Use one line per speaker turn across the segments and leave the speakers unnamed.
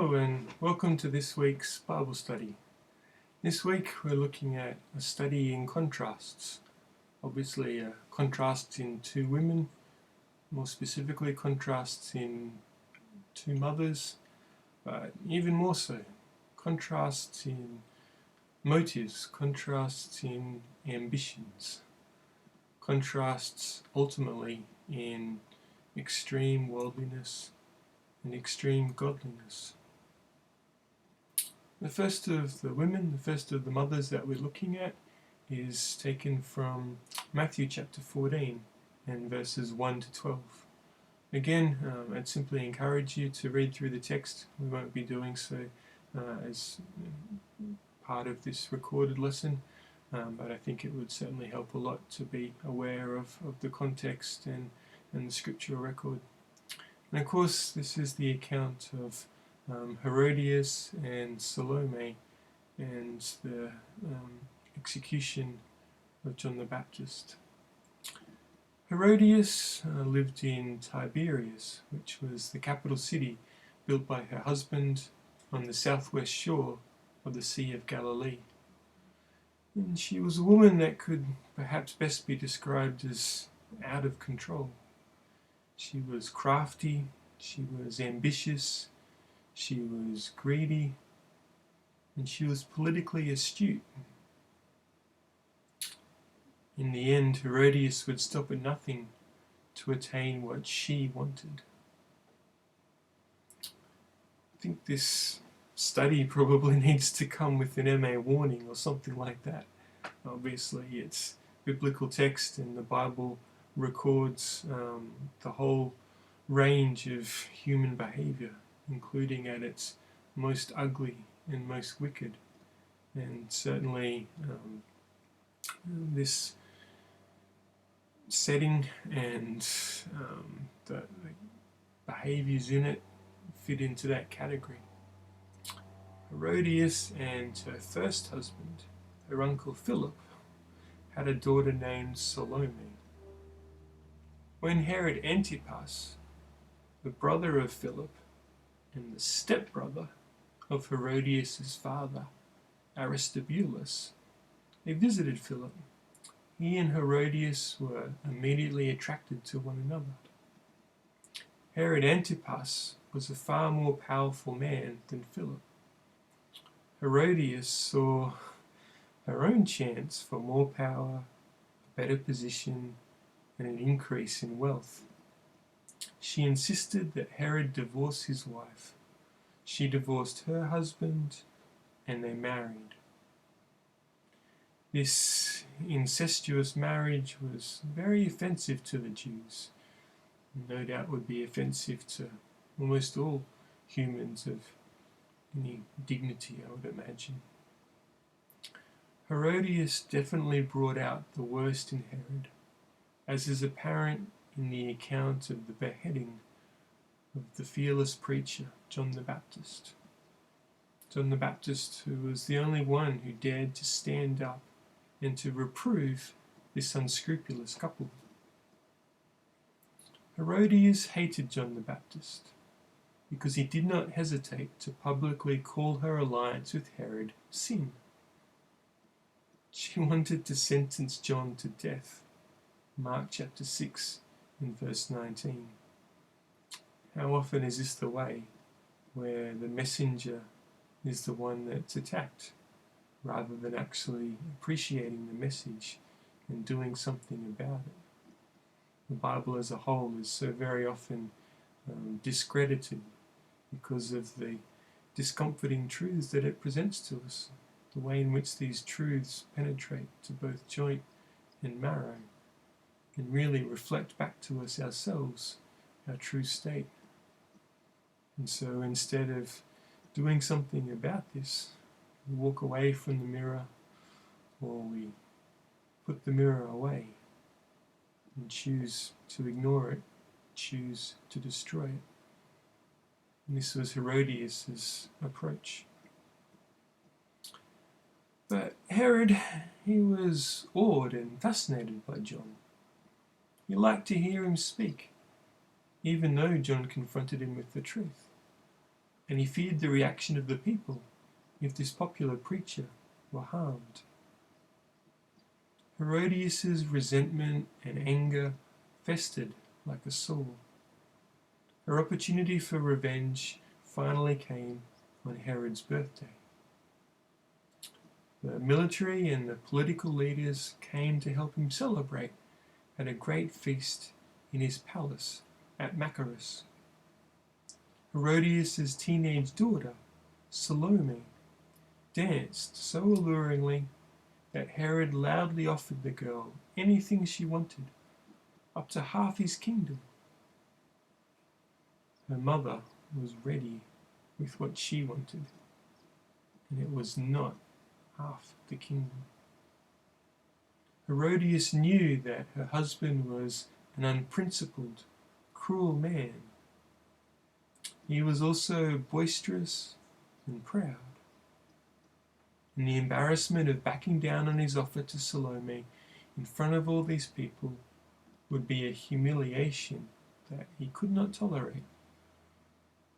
Hello and welcome to this week's Bible study. This week we're looking at a study in contrasts. Obviously contrasts in two women, more specifically contrasts in two mothers, but even more so, contrasts in motives, contrasts in ambitions, contrasts ultimately in extreme worldliness and extreme godliness. The first of the women, the first of the mothers that we're looking at is taken from Matthew chapter 14 and verses 1 to 12. Again, I'd simply encourage you to read through the text. We won't be doing so as part of this recorded lesson, but I think it would certainly help a lot to be aware of the context and the scriptural record. And of course, this is the account of Herodias and Salome and the execution of John the Baptist. Herodias lived in Tiberias, which was the capital city built by her husband on the southwest shore of the Sea of Galilee. And she was a woman that could perhaps best be described as out of control. She was crafty, she was ambitious, she was greedy, and she was politically astute. In the end, Herodias would stop at nothing to attain what she wanted. I think this study probably needs to come with an MA warning or something like that. Obviously, it's biblical text and the Bible records the whole range of human behavior, including at its most ugly and most wicked. And certainly this setting and the behaviors in it fit into that category. Herodias and her first husband, her uncle Philip, had a daughter named Salome. When Herod Antipas, the brother of Philip and the stepbrother of Herodias' father, Aristobulus, they visited Philip, he and Herodias were immediately attracted to one another. Herod Antipas was a far more powerful man than Philip. Herodias saw her own chance for more power, a better position, and an increase in wealth. She insisted that Herod divorce his wife. She divorced her husband, and they married. This incestuous marriage was very offensive to the Jews. No doubt would be offensive to almost all humans of any dignity, I would imagine. Herodias definitely brought out the worst in Herod, as is apparent in the account of the beheading of the fearless preacher, John the Baptist. John the Baptist, who was the only one who dared to stand up and to reprove this unscrupulous couple. Herodias hated John the Baptist because he did not hesitate to publicly call her alliance with Herod sin. She wanted to sentence John to death. Mark chapter 6 in verse 19. How often is this the way, where the messenger is the one that's attacked, rather than actually appreciating the message and doing something about it? The Bible as a whole is so very often discredited because of the discomforting truths that it presents to us, the way in which these truths penetrate to both joint and marrow, and really reflect back to us ourselves our true state. And so instead of doing something about this, we walk away from the mirror, or we put the mirror away and choose to ignore it, choose to destroy it. And this was Herodias' approach. But Herod, he was awed and fascinated by John. He liked to hear him speak, even though John confronted him with the truth. and he feared the reaction of the people if this popular preacher were harmed. Herodias' resentment and anger festered like a sore. Her opportunity for revenge finally came on Herod's birthday. The military and the political leaders came to help him celebrate at a great feast in his palace at Machaerus. Herodias' teenage daughter, Salome, danced so alluringly that Herod loudly offered the girl anything she wanted, up to half his kingdom. Her mother was ready with what she wanted, and it was not half the kingdom. Herodias knew that her husband was an unprincipled, cruel man. He was also boisterous and proud. And the embarrassment of backing down on his offer to Salome in front of all these people would be a humiliation that he could not tolerate,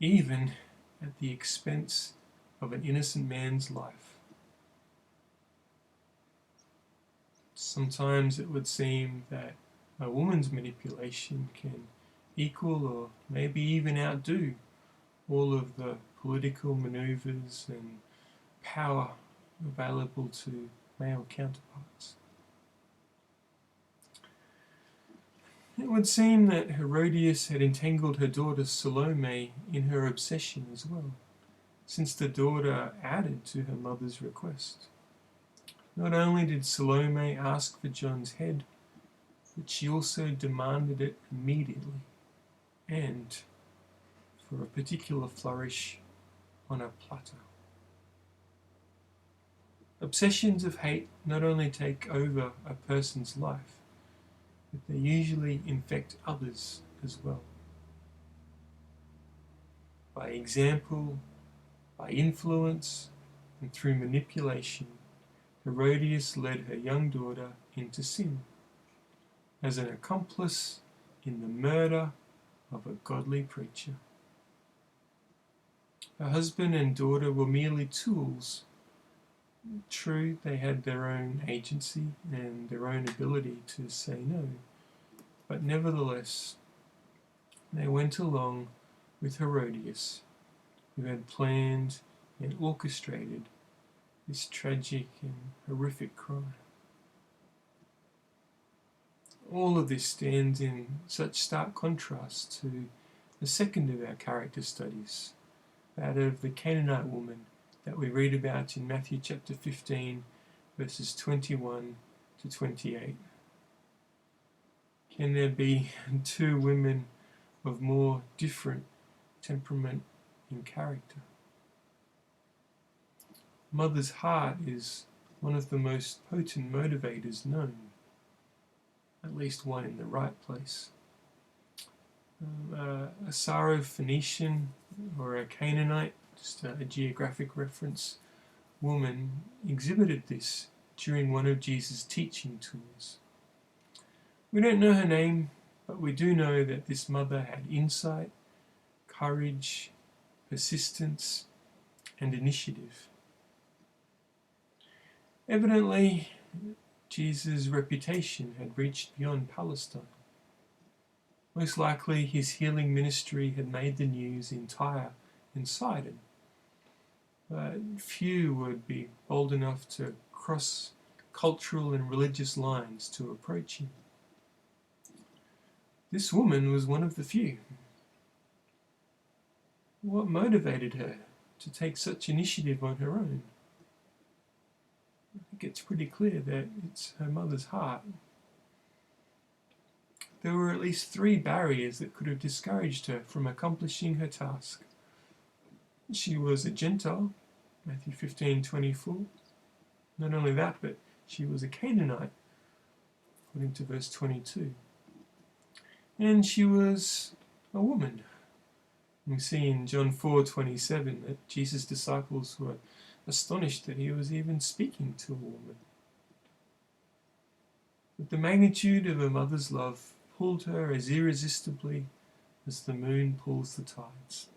even at the expense of an innocent man's life. Sometimes it would seem that a woman's manipulation can equal or maybe even outdo all of the political maneuvers and power available to male counterparts. It would seem that Herodias had entangled her daughter Salome in her obsession as well, since the daughter added to her mother's request. Not only did Salome ask for John's head, but she also demanded it immediately, and for a particular flourish on a platter. Obsessions of hate not only take over a person's life, but they usually infect others as well. By example, by influence, and through manipulation, Herodias led her young daughter into sin as an accomplice in the murder of a godly preacher. Her husband and daughter were merely tools. True, they had their own agency and their own ability to say no, but nevertheless, they went along with Herodias, who had planned and orchestrated this tragic and horrific crime. All of this stands in such stark contrast to the second of our character studies, that of the Canaanite woman that we read about in Matthew chapter 15, verses 21 to 28. Can there be two women of more different temperament and character? Mother's heart is one of the most potent motivators known, at least one in the right place. A Syro-Phoenician or a Canaanite, just a geographic reference, woman exhibited this during one of Jesus' teaching tours. We don't know her name, but we do know that this mother had insight, courage, persistence, and initiative. Evidently, Jesus' reputation had reached beyond Palestine. Most likely his healing ministry had made the news in Tyre and Sidon, but few would be bold enough to cross cultural and religious lines to approach him. This woman was one of the few. What motivated her to take such initiative on her own? I think it's pretty clear that it's her mother's heart. There were at least 3 barriers that could have discouraged her from accomplishing her task. She was a Gentile, Matthew 15:24. Not only that, but she was a Canaanite, according to verse 22. And she was a woman. We see in John 4:27 that Jesus' disciples were astonished that he was even speaking to a woman. But the magnitude of her mother's love pulled her as irresistibly as the moon pulls the tides.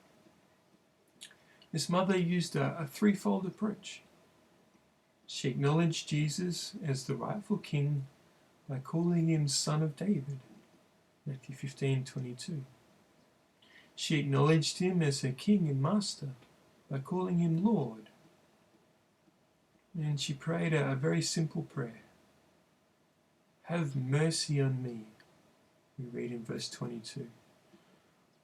This mother used a threefold approach. She acknowledged Jesus as the rightful king by calling him Son of David, Matthew 15:22. She acknowledged him as her king and master by calling him Lord. And she prayed a very simple prayer. Have mercy on me, we read in verse 22.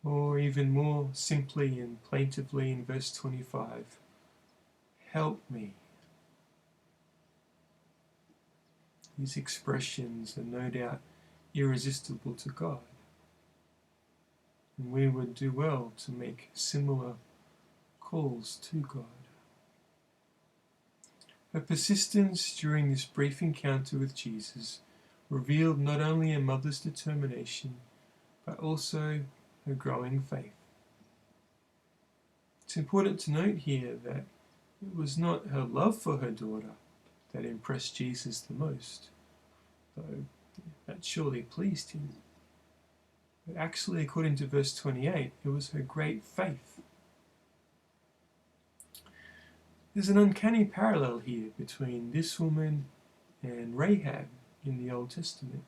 Or even more simply and plaintively in verse 25, help me. These expressions are no doubt irresistible to God, and we would do well to make similar calls to God. Her persistence during this brief encounter with Jesus revealed not only a mother's determination, but also her growing faith. It's important to note here that it was not her love for her daughter that impressed Jesus the most, though that surely pleased him. But actually, according to verse 28, it was her great faith. There's an uncanny parallel here between this woman and Rahab in the Old Testament.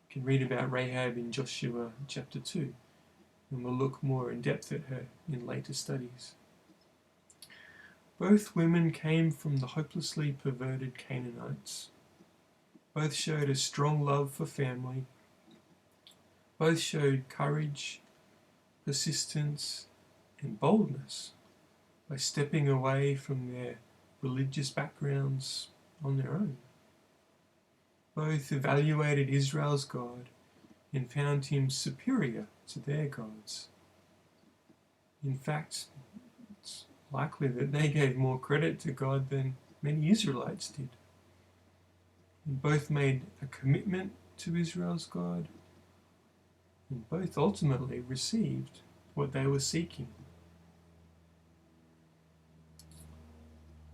You can read about Rahab in Joshua chapter 2, and we'll look more in depth at her in later studies. Both women came from the hopelessly perverted Canaanites. Both showed a strong love for family. Both showed courage, persistence, and boldness by stepping away from their religious backgrounds on their own. Both evaluated Israel's God and found him superior to their gods. In fact, it's likely that they gave more credit to God than many Israelites did. And both made a commitment to Israel's God, and both ultimately received what they were seeking.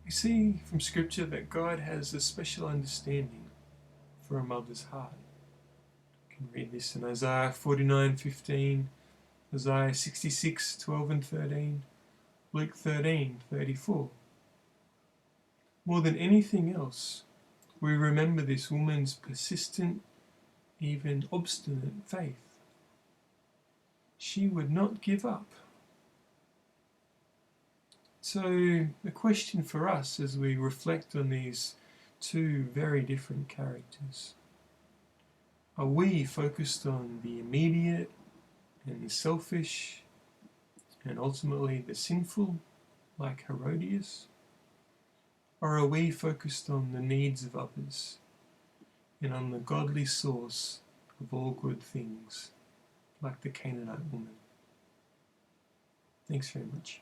We see from Scripture that God has a special understanding for a mother's heart. You can read this in Isaiah 49:15, Isaiah 66:12 and 13, Luke 13:34. More than anything else, we remember this woman's persistent, even obstinate faith. She would not give up. So the question for us as we reflect on these two very different characters, are we focused on the immediate and the selfish and ultimately the sinful, like Herodias? Or are we focused on the needs of others and on the godly source of all good things, like the Canaanite woman? Thanks very much.